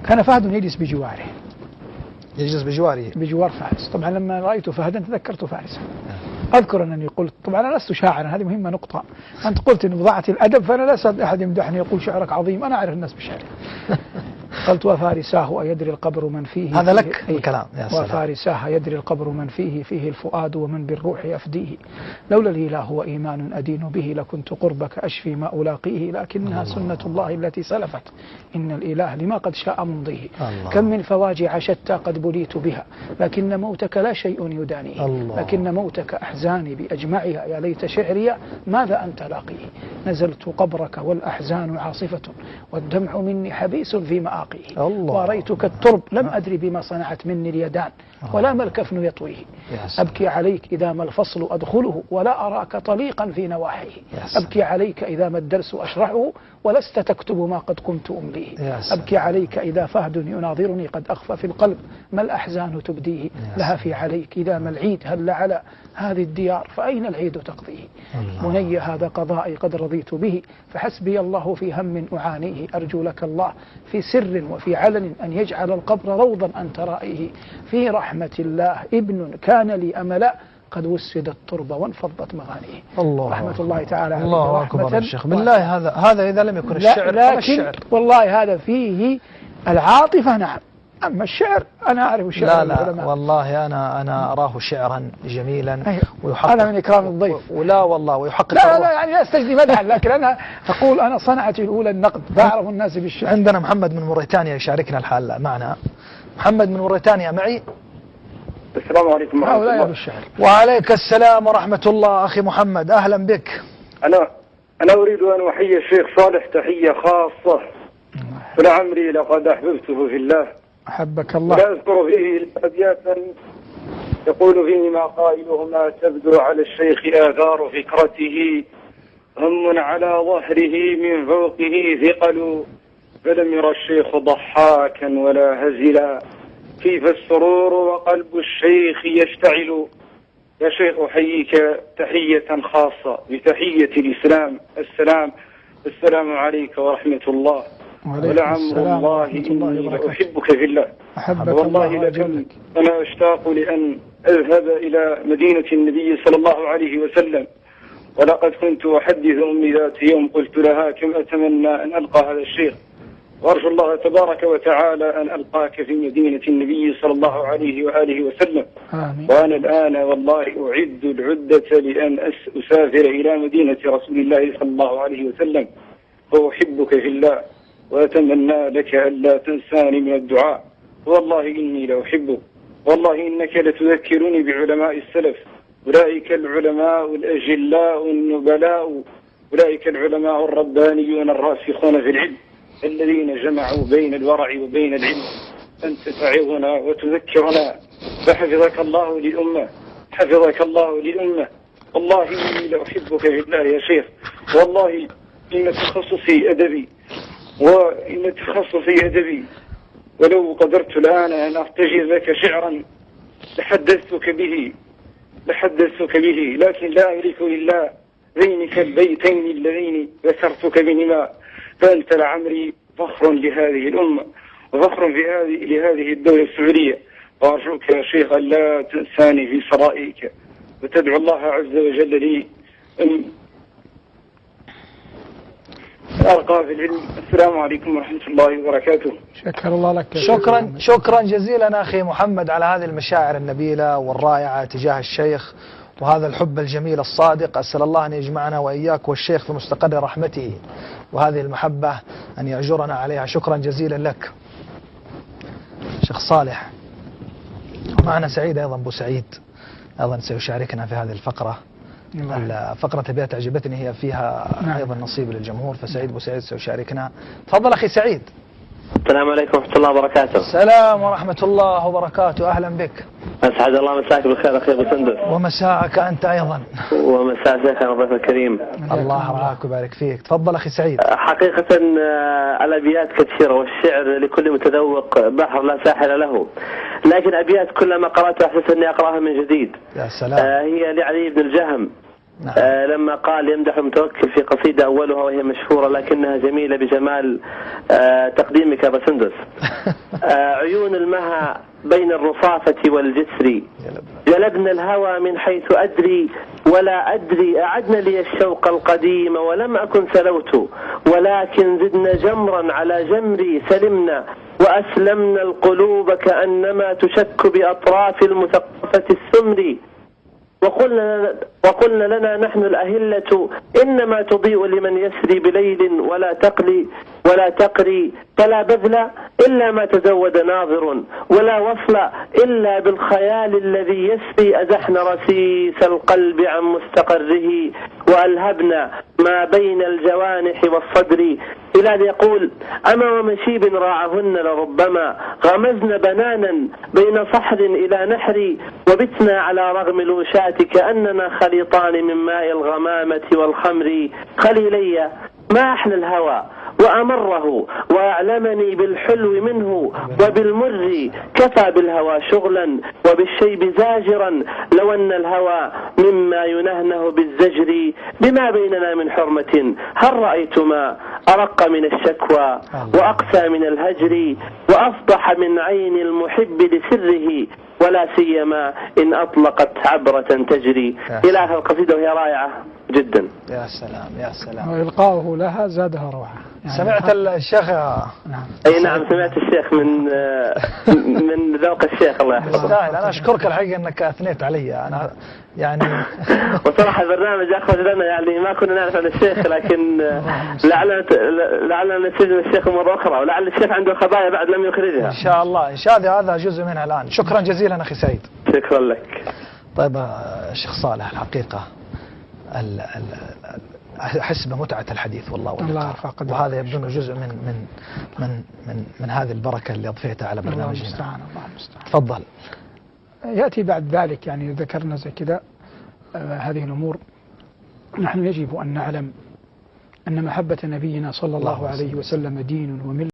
كان فهد يجلس بجواره، يجلس بجواره بجوار فارس. طبعا لما رأيت فهدا تذكرت فارسا. أذكر أنني قلت، طبعا أنا لست شاعرا، هذه مهمة نقطة، أنت قلت إن بضاعة الأدب، فأنا لا أسعد أحد يمدحني يقول شعرك عظيم، أنا أعرف الناس بشعري. قلت وفارساه يدري القبر من فيه، هذا لك الكلام يا سلام. وفارساه يدري القبر من فيه، فيه الفؤاد ومن بالروح يفديه، لولا الإله وإيمان أدين به لكنت قربك أشفي ما ألاقيه، لكنها سنة الله التي سلفت، إن الإله لما قد شاء ممضيه. كم من فواجع شتى قد بليت بها، لكن موتك لا شيء يدانيه، لكن موتك أحزاني بأجمعها، يا ليت شعري ماذا أنت لاقيه، نزلت قبرك والأحزان عاصفة والدمع مني حبيس في مآقيه، واريتك الترب لم أدري بما صنعت مني اليدان، ولا ما الكفن يطويه، أبكي عليك إذا ما الفصل أدخله، ولا أراك طليقا في نواحيه، أبكي عليك إذا ما الدرس أشرحه، ولست تكتب ما قد كنت أمليه، أبكي عليك إذا فهد يناظرني قد أخفى في القلب ما الأحزان تبديه، لهفي عليك إذا ما العيد هل على هذه الديار فأين العيد تقضيه، مني هذا قضائي قد رضيت به، فحسبي الله في هم أعانيه، أرجو لك الله في سر وفي علن أن يجعل القبر روضا أنت رائيه، في رحمة الله ابن كان لي أملا قد وسد التربة وانفضت مغانيه. رحمة الله تعالى عليه. الله أكبر يا شيخ، بالله هذا إذا لم يكن الشعر لكن الشعر والله هذا فيه العاطفة نعم، أما الشعر أنا أعرف الشعر. لا والله أنا أراه شعرا جميلا ويحقق، أنا من إكرام الضيف. ولا والله ويحقق. لا يعني لا أستجدي مدحا، لكن أنا أقول أنا صنعتي الأولى النقد، بعرف الناس بالشعر. عندنا محمد من موريتانيا يشاركنا الحال معنا. محمد من موريتانيا معي. السلام عليكم ورحمة الله. وعليك السلام ورحمة الله أخي محمد، أهلا بك. أنا أريد أن أحيي الشيخ صالح تحية خاصة، فلعمري لقد أحببته في الله، أحبك الله. ولا أذكر فيه أبياتا يقول فيهما قائلهما تبدو على الشيخ آثار فكرته، هم على ظهره من فوقه ثقل، فلم ير الشيخ ضحاكا ولا هزلا، كيف السرور وقلب الشيخ يشتعل. يا شيخ أحييك تحية خاصة بتحية الإسلام، السلام عليك ورحمة الله، ولعمر الله إني أحبك في الله، والله لكم أنا أشتاق لأن أذهب إلى مدينة النبي صلى الله عليه وسلم، ولقد كنت أحدث أمي ذات يوم قلت لها كم أتمنى أن ألقى هذا الشيخ، وأرجو الله تبارك وتعالى أن ألقاك في مدينة النبي صلى الله عليه وآله وسلم. آمين. وأنا الآن والله أعد العدة لأن أسافر إلى مدينة رسول الله صلى الله عليه وسلم، وأحبك في الله، وأتمنى لك ألا تنساني من الدعاء، والله إني لأحبك، والله إنك لتذكرني بعلماء السلف، أولئك العلماء الأجلاء النبلاء، أولئك العلماء الربانيون الراسخون في العلم، الذين جمعوا بين الورع وبين العلم. أنت تعظنا وتذكرنا، فحفظك الله للأمة، حفظك الله للأمة. والله إني لأحبك في الله يا شيخ، والله إن تخصصي أدبي، ولو قدرت الآن أن أرتجز لك شعرا لحدثتك به، لكن لا أملك إلا ذينك البيتين اللذين ذكرتك بهما، فأنت لعمري فخر لهذه الأمة، وفخر لهذه الدولة السعودية، وأرجوك يا شيخ أن لا تنساني في سرائك، وتدعو الله عز وجل لي أن ألقى في العلم. السلام عليكم ورحمة الله وبركاته. شكر الله لك. شكرا جزيلا أخي محمد على هذه المشاعر النبيلة والرائعة تجاه الشيخ، وهذا الحب الجميل الصادق. أسأل الله أن يجمعنا وإياك والشيخ في مستقر رحمته، وهذه المحبة أن يأجرنا عليها. شكرا جزيلا لك شيخ صالح. معنا سعيد أيضا، أبو سعيد أيضا سيشاركنا في هذه الفقرة. فقرة أبيات عجبتني، هي فيها أيضا نصيب للجمهور، فسعيد أبو سعيد سيشاركنا. تفضل أخي سعيد. السلام عليكم ورحمة الله وبركاته. السلام ورحمة الله وبركاته، أهلا بك. أسعد الله مساك بالخير أخي أبو سندس. ومساءك أنت أيضا. ومساء شيخنا الضيف الكريم. الله يرعاك ويبارك فيك. تفضل أخي سعيد. حقيقة الأبيات كثيرة، والشعر لكل متذوق بحر لا ساحل له، لكن أبيات كلما قرأتها أحسس أني أقرأها من جديد. يا سلام. هي لعلي بن الجهم، نعم. لما قال يمدح المتوكل في قصيدة أولها وهي مشهورة لكنها جميلة بجمال تقديمك يا بسندس. عيون المها بين الرصافة والجسر جلبنا الهوى من حيث أدري ولا أدري أعدنا لي الشوق القديم ولم أكن سلوت ولكن زدنا جمرا على جمري سلمنا وأسلمنا القلوب كأنما تشك بأطراف المثقفة السمر وقلنا لنا نحن الأهلة إنما تضيء لمن يسري بليل ولا تقري فلا بذل إلا ما تزود ناظر ولا وصل إلا بالخيال الذي يسري أزحنا رسيس القلب عن مستقره وألهبنا ما بين الجوانح والصدر. هلال يقول أما ومشيب راعهن لربما غمزن بنانا بين صحر إلى نحر وبتنا على رغم الوشاة كأننا خليطان من ماء الغمامة والخمر. خليلي ما أحلى الهوى وأمره وأعلمني بالحلو منه وبالمر كفى بالهوى شغلا وبالشيب زاجرا لو أن الهوى مما ينهنه بالزجر. بما بيننا من حرمة هل رأيتما أرق من الشكوى وأقسى من الهجر وأفضح من عين المحب لسره ولا سيما إن أطلقت عبرة تجري. إلى آخر القصيدة وهي رائعة جدا. يا سلام يا سلام. وإلقاؤه لها زادها روعة. يعني سمعت الشيخ؟ نعم. أي نعم سمعت الشيخ من ذوق الشيخ الله يحفظه. أنا أشكرك الحقيقة أنك أثنيت علي أنا يعني. وصراحة البرنامج أخرج لنا يعني ما كنا نعرف عن الشيخ لكن لعلنا نستجد الشيخ مرة أخرى ولعل الشيخ عنده خبايا بعد لم يخرجها. إن شاء الله إن شاء الله هذا جزء منها الآن. شكرا جزيلا أخي سعيد. شكرا لك. طيب الشيخ صالح الحقيقة أحس بمتعة الحديث والله واللقاء وهذا يبدو أنه جزء من هذه البركة اللي أضفيتها على برنامجنا. الله المستعان. تفضل. يأتي بعد ذلك يعني ذكرنا زي كذا هذه الأمور. نحن يجب أن نعلم أن محبة نبينا صلى الله عليه وسلم دين وملة